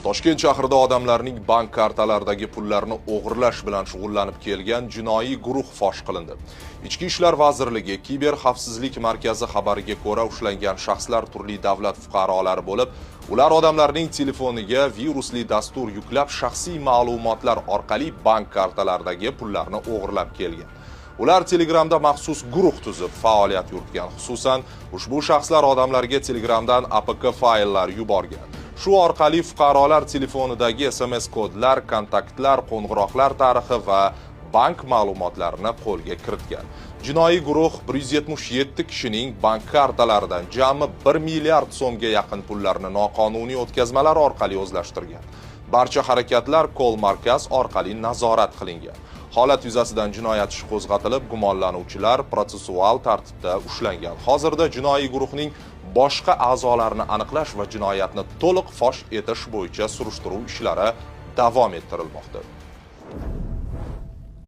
Toshkent shahrida odamlarning bank kartalaridagi pullarni o'g'irlash bilan shug'ullanib kelgan jinoiy guruh fosh qilindi. Ichki ishlar vazirligi Kiber xavfsizlik markazi xabariga ko'ra ushlangan shaxslar turli davlat fuqarolari bo'lib, ular odamlarning telefoniga virusli dastur yuklab shaxsiy ma'lumotlar orqali bank kartalaridagi pullarni o'g'irlab kelgan. Ular Telegramda maxsus guruh tuzib faoliyat yuritgan. Xususan, ushbu shaxslar odamlarga Telegramdan APK fayllar yuborgan. Shu orqali fuqarolar telefonidagi SMS kodlar, kontaktlar, qo'ng'iroqlar tarixi va bank ma'lumotlarini qo'lga kiritgan. Jinoiy guruh 177 kishining bank kartalaridan jami 1 milliard so'mga yaqin pullarni noqonuniy o'tkazmalar orqali o'zlashtirgan. Barcha harakatlar kol markaz orqali nazorat qilingan. Holat yuzasidan jinoyat ishi qo'zg'atilib, gumonlanuvchilar protsessual tartibda ushlangan. Hozirda jinoiy guruhning boshqa a'zolarini aniqlash va jinoyatni to'liq fosh etish bo'yicha surishtiruv ishlari davom ettirilmoqda.